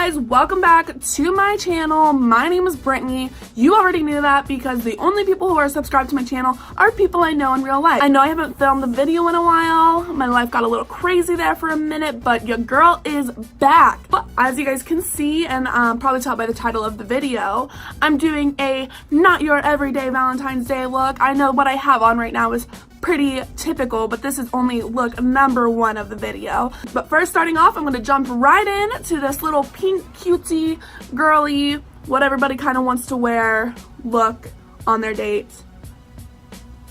guys, welcome back to my channel. My name is Brittany. You already knew that because the only people who are subscribed to my channel are people I know in real life. I know I haven't filmed a video in a while. My life got a little crazy there for a minute, but your girl is back. But as you guys can see and probably tell by the title of the video, I'm doing a not your everyday Valentine's Day look. I know what I have on right now is pretty typical, but this is only look number one of the video. But first, starting off, I'm going to jump right in to this little pink cutesy girly what everybody kind of wants to wear look on their dates.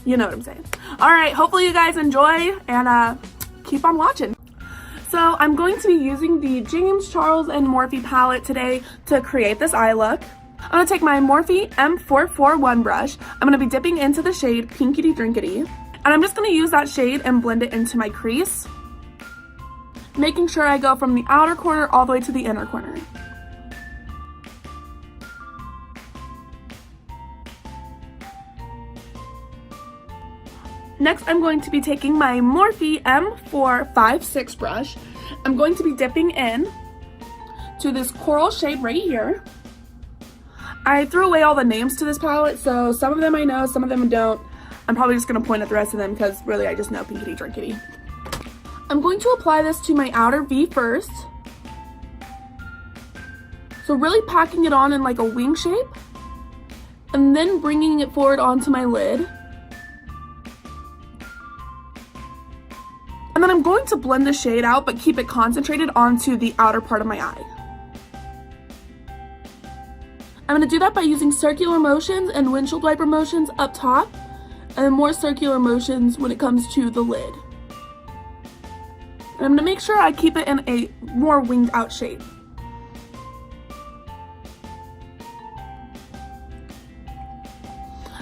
You know what I'm saying. All right, hopefully you guys enjoy and keep on watching. So I'm going to be using the James Charles and Morphe palette today to create this eye look. I'm going to take my Morphe M441 brush. I'm going to be dipping into the shade Pinkity Drinkity. And I'm just going to use that shade and blend it into my crease, making sure I go from the outer corner all the way to the inner corner. Next, I'm going to be taking my Morphe M456 brush. I'm going to be dipping in to this coral shade right here. I threw away all the names to this palette, so some of them I know, some of them I don't. I'm probably just going to point at the rest of them because really I just know Pinkity Drinkity. I'm going to apply this to my outer V first. So really packing it on in like a wing shape. And then bringing it forward onto my lid. And then I'm going to blend the shade out but keep it concentrated onto the outer part of my eye. I'm going to do that by using circular motions and windshield wiper motions up top. And then more circular motions when it comes to the lid. And I'm going to make sure I keep it in a more winged out shape.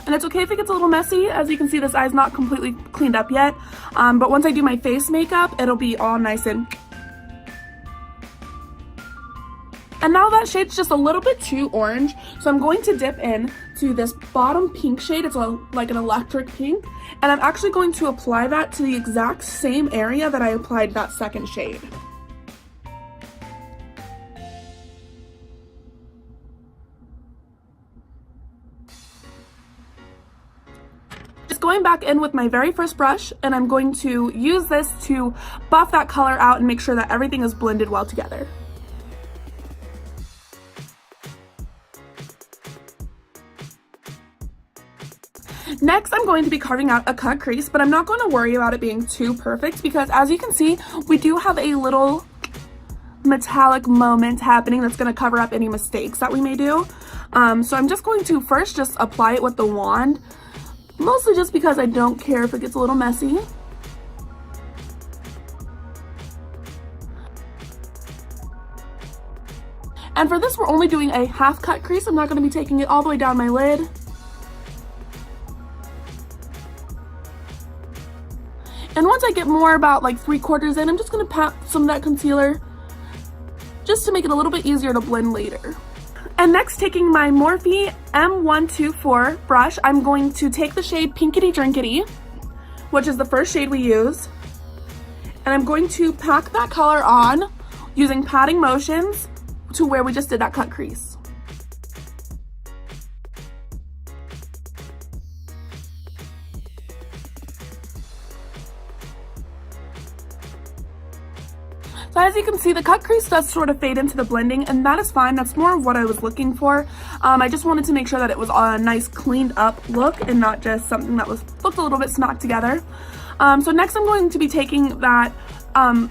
And it's okay if it gets a little messy. As you can see, this eye's not completely cleaned up yet. But once I do my face makeup, it'll be all nice and... And now that shade's just a little bit too orange, so I'm going to dip in to this bottom pink shade. It's like an electric pink, and I'm actually going to apply that to the exact same area that I applied that second shade. Just going back in with my very first brush, and I'm going to use this to buff that color out and make sure that everything is blended well together. Next, I'm going to be carving out a cut crease, but I'm not going to worry about it being too perfect because as you can see, we do have a little metallic moment happening that's going to cover up any mistakes that we may do. So I'm just going to first just apply it with the wand, mostly just because I don't care if it gets a little messy. And for this, we're only doing a half cut crease. I'm not going to be taking it all the way down my lid. And once I get more about like 3/4 in, I'm just going to pat some of that concealer just to make it a little bit easier to blend later. And next, taking my Morphe M124 brush, I'm going to take the shade Pinkity Drinkity, which is the first shade we use. And I'm going to pack that color on using patting motions to where we just did that cut crease. So as you can see, the cut crease does sort of fade into the blending, and that is fine. That's more of what I was looking for. I just wanted to make sure that it was a nice cleaned up look and not just something that looked a little bit smacked together. So next I'm going to be taking that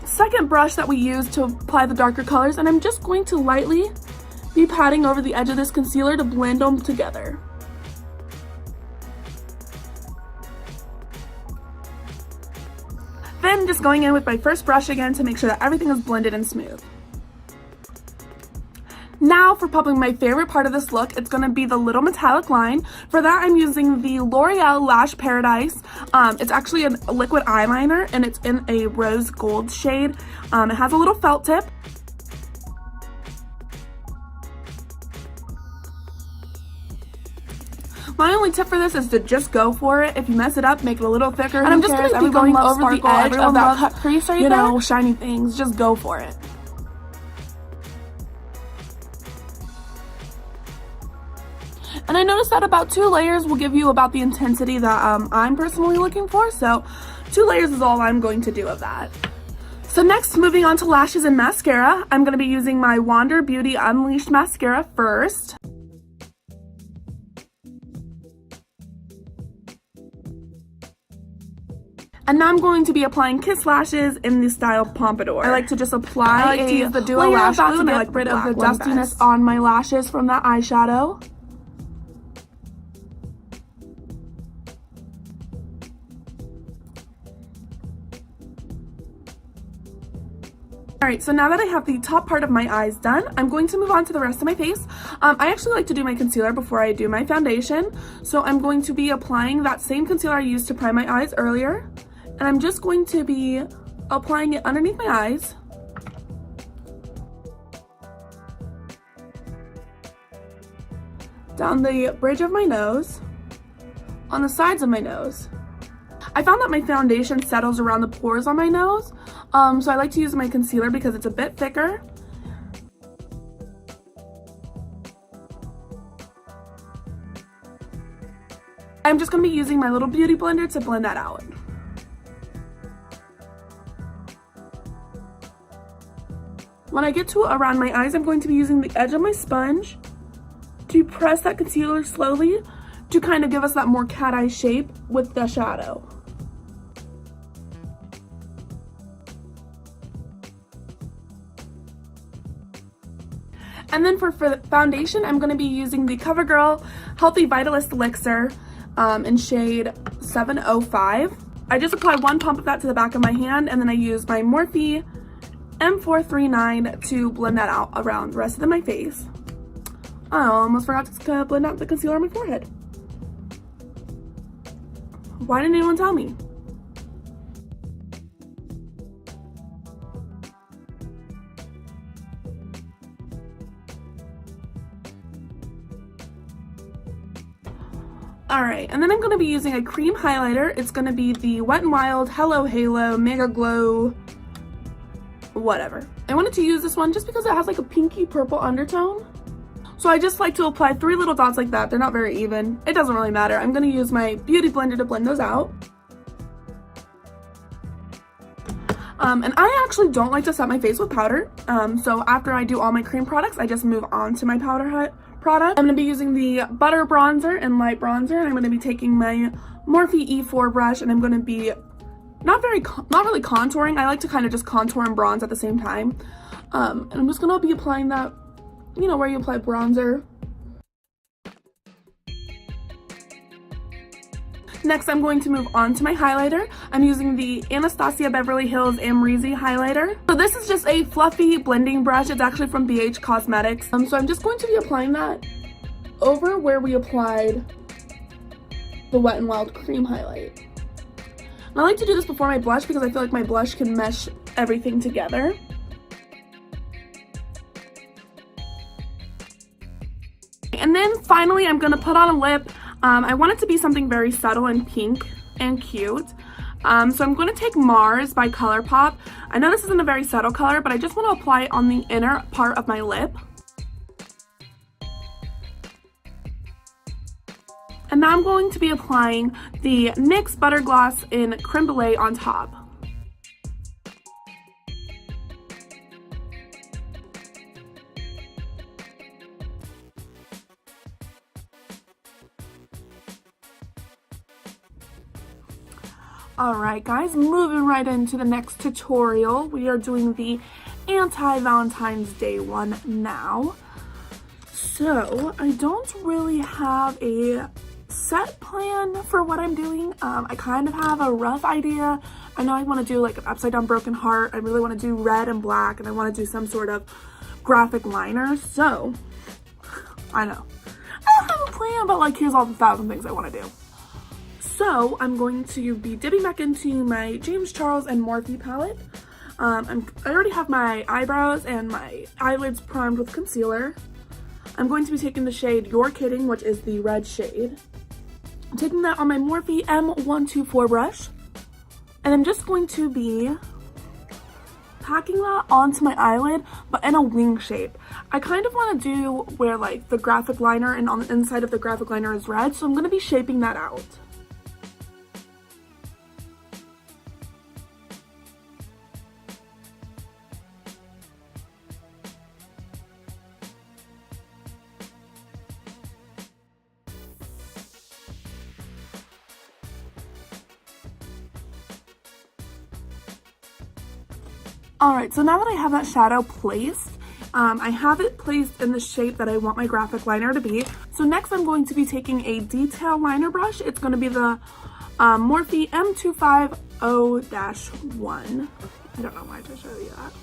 second brush that we used to apply the darker colors, and I'm just going to lightly be patting over the edge of this concealer to blend them together. Then just going in with my first brush again to make sure that everything is blended and smooth. Now for probably my favorite part of this look, it's going to be the little metallic line. For that, I'm using the Loreal Lash Paradise. It's actually a liquid eyeliner and it's in a rose gold shade. It has a little felt tip. My only tip for this is to just go for it. If you mess it up, make it a little thicker. And I'm just going to be going over the edge of that cut crease right there. You know, shiny things. Just go for it. And I noticed that about 2 layers will give you about the intensity that I'm personally looking for. So 2 layers is all I'm going to do of that. So next, moving on to lashes and mascara, I'm going to be using my Wander Beauty Unleashed mascara first. And now I'm going to be applying Kiss lashes in the style pompadour. I like to just apply to use the dual lash glue to get rid of the dustiness on my lashes from that eyeshadow. Alright, so now that I have the top part of my eyes done, I'm going to move on to the rest of my face. I actually like to do my concealer before I do my foundation. So I'm going to be applying that same concealer I used to prime my eyes earlier. And I'm just going to be applying it underneath my eyes. Down the bridge of my nose. On the sides of my nose. I found that my foundation settles around the pores on my nose. So I like to use my concealer because it's a bit thicker. I'm just going to be using my little beauty blender to blend that out. When I get to around my eyes, I'm going to be using the edge of my sponge to press that concealer slowly to kind of give us that more cat eye shape with the shadow. And then for foundation, I'm going to be using the Covergirl Healthy Vitalist Elixir in shade 705. I just apply 1 pump of that to the back of my hand, and then I use my Morphe M439 to blend that out around the rest of my face. I almost forgot to blend out the concealer on my forehead. Why didn't anyone tell me? Alright, and then I'm going to be using a cream highlighter. It's going to be the Wet n Wild Hello Halo Mega Glow whatever. I wanted to use this one just because it has like a pinky purple undertone. So I just like to apply 3 little dots like that. They're not very even. It doesn't really matter. I'm going to use my beauty blender to blend those out. And I actually don't like to set my face with powder. So after I do all my cream products, I just move on to my powder product. I'm going to be using the Butter Bronzer and Light Bronzer. And I'm going to be taking my Morphe E4 brush, and I'm going to be not really contouring. I like to kind of just contour and bronze at the same time. And I'm just going to be applying that, you know, where you apply bronzer. Next, I'm going to move on to my highlighter. I'm using the Anastasia Beverly Hills Amrezy highlighter. So this is just a fluffy blending brush. It's actually from BH Cosmetics. So I'm just going to be applying that over where we applied the Wet n Wild cream highlight. And I like to do this before my blush because I feel like my blush can mesh everything together. And then finally, I'm going to put on a lip. I want it to be something very subtle and pink and cute. So I'm going to take Mars by Colourpop. I know this isn't a very subtle color, but I just want to apply it on the inner part of my lip. And now I'm going to be applying the NYX Butter Gloss in Creme Brulee on top. Alright guys, moving right into the next tutorial. We are doing the anti-Valentine's Day one now. So, I don't really have a set plan for what I'm doing. I kind of have a rough idea. I know I want to do like an upside down broken heart. I really want to do red and black, and I want to do some sort of graphic liner. So, I know. I don't have a plan, but like here's all the 1,000 things I want to do. So I'm going to be dipping back into my James Charles and Morphe palette. I already have my eyebrows and my eyelids primed with concealer. I'm going to be taking the shade You're Kidding, which is the red shade. I'm taking that on my Morphe M124 brush. And I'm just going to be packing that onto my eyelid, but in a wing shape. I kind of want to do where like the graphic liner and on the inside of the graphic liner is red, so I'm going to be shaping that out. Alright, so now that I have that shadow placed, I have it placed in the shape that I want my graphic liner to be. So next I'm going to be taking a detail liner brush. It's going to be the Morphe M250-1. I don't know why to show you that.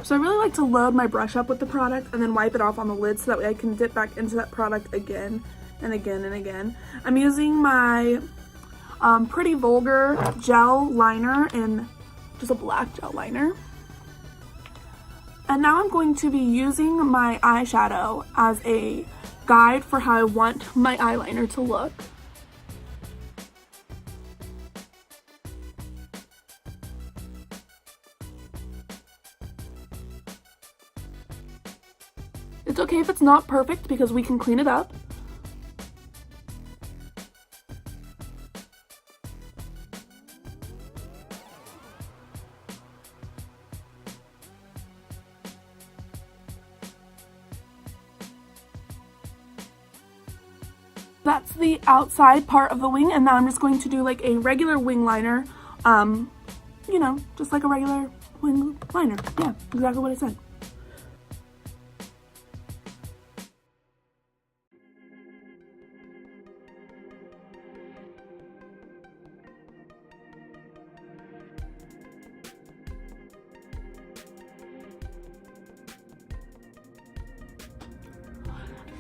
So I really like to load my brush up with the product and then wipe it off on the lid so that way I can dip back into that product again and again and again. I'm using my Pretty Vulgar gel liner in just a black gel liner. And now I'm going to be using my eyeshadow as a guide for how I want my eyeliner to look. It's okay if it's not perfect because we can clean it up. That's the outside part of the wing, and now I'm just going to do like a regular wing liner, you know, just like a regular wing liner. Yeah, exactly what I said.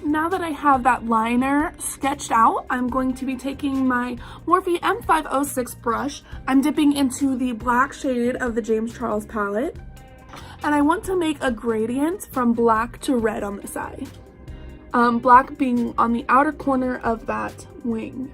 Now that I have that liner sketched out, I'm going to be taking my Morphe M506 brush. I'm dipping into the black shade of the James Charles palette. And I want to make a gradient from black to red on this eye. Black being on the outer corner of that wing.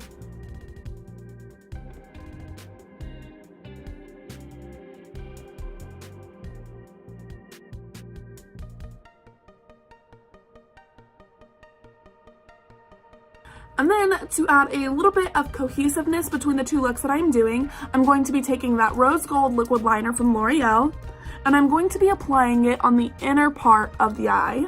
And then to add a little bit of cohesiveness between the two looks that I'm doing, I'm going to be taking that rose gold liquid liner from L'Oreal, and I'm going to be applying it on the inner part of the eye.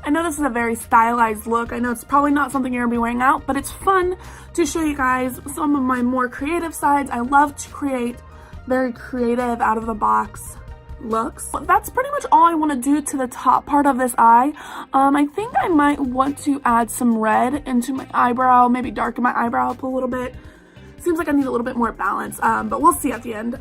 I know this is a very stylized look. I know it's probably not something you're gonna be wearing out, but it's fun to show you guys some of my more creative sides. I love to create very creative, out of the box looks. That's pretty much all I want to do to the top part of this eye. I think I might want to add some red into my eyebrow, maybe darken my eyebrow up a little bit. Seems like I need a little bit more balance, but we'll see at the end.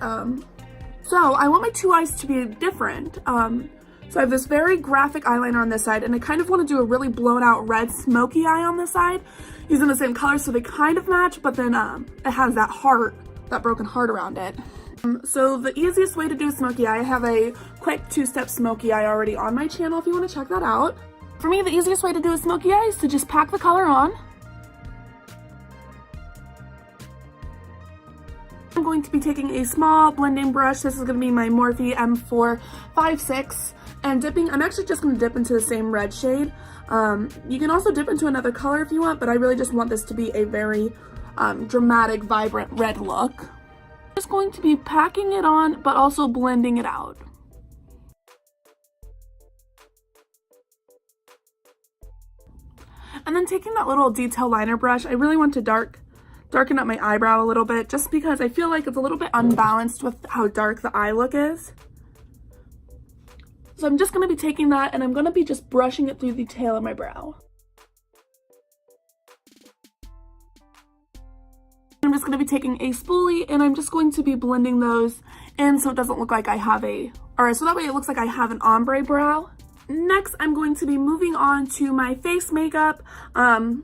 So I want my two eyes to be different. So I have this very graphic eyeliner on this side, and I kind of want to do a really blown out red smoky eye on this side, using the same color so they kind of match, but then it has that heart, that broken heart around it. So the easiest way to do a smoky eye, I have a quick two-step smoky eye already on my channel if you want to check that out. For me, the easiest way to do a smoky eye is to just pack the color on. I'm going to be taking a small blending brush. This is going to be my Morphe M456, and dipping, I'm actually just going to dip into the same red shade. You can also dip into another color if you want, but I really just want this to be a very dramatic, vibrant red look. Just going to be packing it on, but also blending it out. And then taking that little detail liner brush, I really want to darken up my eyebrow a little bit, just because I feel like it's a little bit unbalanced with how dark the eye look is. So I'm just going to be taking that, and I'm going to be just brushing it through the tail of my brow. I'm just going to be taking a spoolie, and I'm just going to be blending those in so it doesn't look like I have so that way it looks like I have an ombre brow. Next, I'm going to be moving on to my face makeup. I'm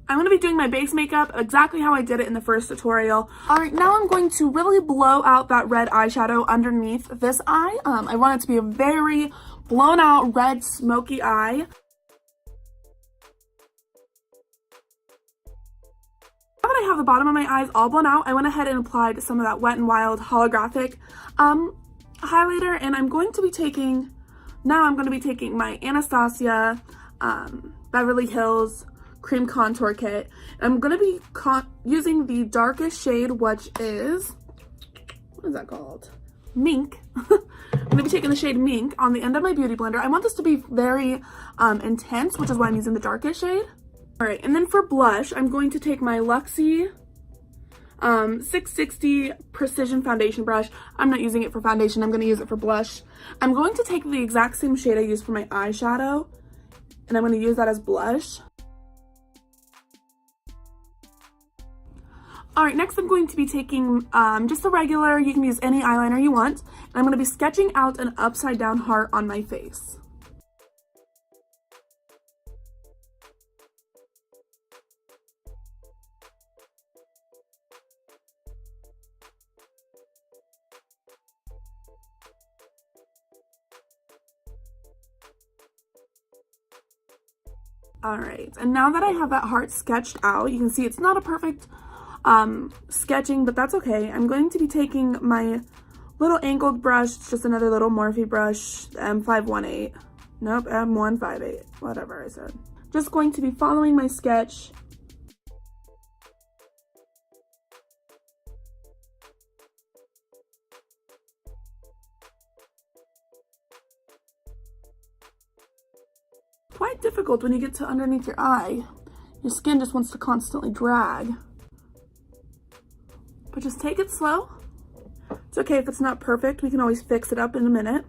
going to be doing my base makeup exactly how I did it in the first tutorial. Alright, now I'm going to really blow out that red eyeshadow underneath this eye. I want it to be a very blown out red smoky eye. Now that I have the bottom of my eyes all blown out, I went ahead and applied some of that Wet n Wild holographic highlighter, and I'm going to be taking my Anastasia Beverly Hills Cream Contour Kit. I'm going to be using the darkest shade, which is, what is that called? Mink. I'm going to be taking the shade Mink on the end of my beauty blender. I want this to be very intense, which is why I'm using the darkest shade. Alright, and then for blush, I'm going to take my Luxie 660 Precision Foundation Brush. I'm not using it for foundation, I'm going to use it for blush. I'm going to take the exact same shade I used for my eyeshadow, and I'm going to use that as blush. Alright, next I'm going to be taking just a regular, you can use any eyeliner you want, and I'm going to be sketching out an upside down heart on my face. Alright, and now that I have that heart sketched out, you can see it's not a perfect sketching, but that's okay. I'm going to be taking my little angled brush, it's just another little Morphe brush, M518. Nope, M158, whatever I said. Just going to be following my sketch. Quite difficult when you get to underneath your eye. Your skin just wants to constantly drag. But just take it slow. It's okay if it's not perfect. We can always fix it up in a minute.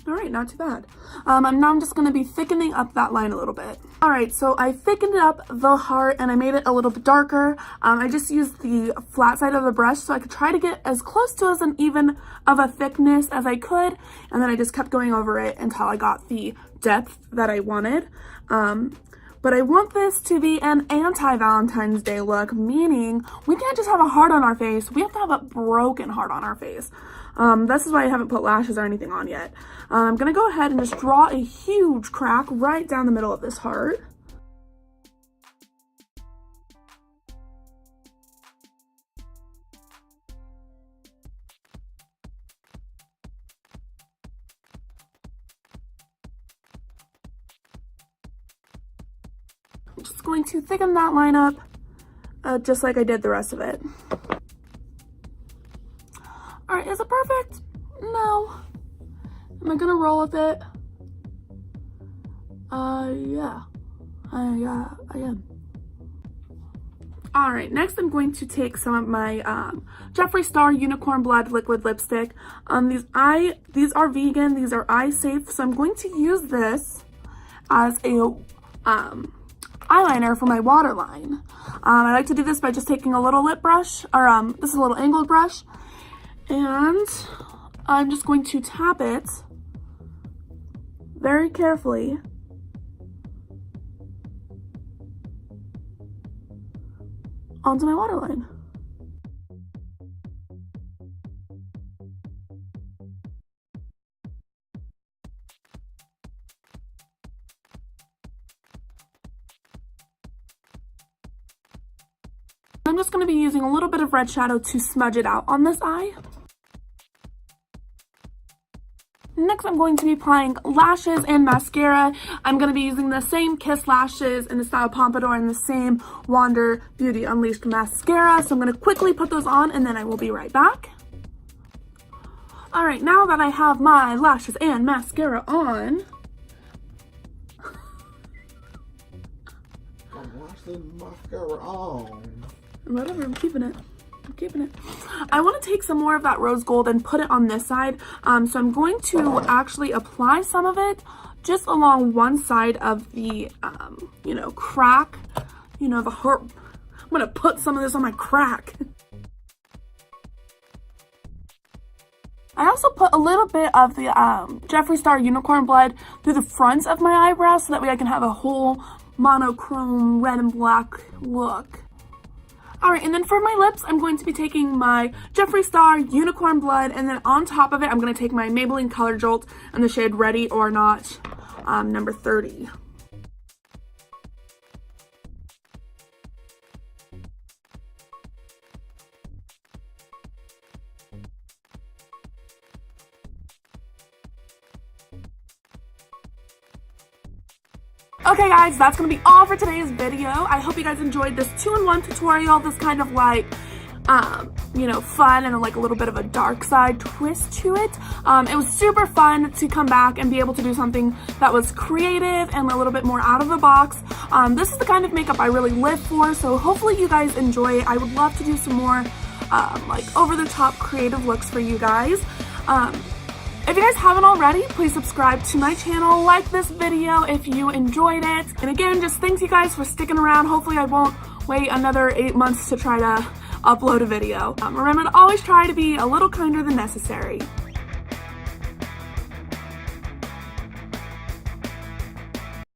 Alright, not too bad. Now I'm just going to be thickening up that line a little bit. Alright, so I thickened up the heart and I made it a little bit darker. I just used the flat side of the brush so I could try to get as close to as an even of a thickness as I could. And then I just kept going over it until I got the depth that I wanted. But I want this to be an anti-Valentine's Day look, meaning we can't just have a heart on our face. We have to have a broken heart on our face. This is why I haven't put lashes or anything on yet. I'm going to go ahead and just draw a huge crack right down the middle of this heart. I'm just going to thicken that line up, just like I did the rest of it. Alright, is it perfect? No. Am I gonna roll with it? Yeah. I am. Alright, next I'm going to take some of my Jeffree Star Unicorn Blood Liquid Lipstick. These are vegan, these are eye safe, so I'm going to use this as a eyeliner for my waterline. I like to do this by just taking a little lip brush, or this is a little angled brush, and I'm just going to tap it very carefully onto my waterline. I'm just going to be using a little bit of red shadow to smudge it out on this eye. Next, I'm going to be applying lashes and mascara. I'm going to be using the same Kiss lashes in the style Pompadour and the same Wander Beauty Unleashed mascara. So I'm going to quickly put those on and then I will be right back. Alright, now that I have my lashes and mascara on, mascara on. Whatever, I'm keeping it. I want to take some more of that rose gold and put it on this side. So I'm going to actually apply some of it just along one side of the, crack. The heart. I'm going to put some of this on my crack. I also put a little bit of the Jeffree Star Unicorn Blood through the fronts of my eyebrows so that way I can have a whole monochrome red and black look. Alright, and then for my lips, I'm going to be taking my Jeffree Star Unicorn Blood, and then on top of it, I'm going to take my Maybelline Color Jolt in the shade Ready or Not. number 30. Okay guys, that's gonna be all for today's video. I hope you guys enjoyed this 2-in-1 tutorial, this kind of like, you know, fun and like a little bit of a dark side twist to it. It was super fun to come back and be able to do something that was creative and a little bit more out of the box. This is the kind of makeup I really live for, so hopefully you guys enjoy it. I would love to do some more like over-the-top creative looks for you guys. If you guys haven't already, please subscribe to my channel, like this video if you enjoyed it. And again, just thanks you guys for sticking around. Hopefully I won't wait another 8 months to try to upload a video. Remember to always try to be a little kinder than necessary.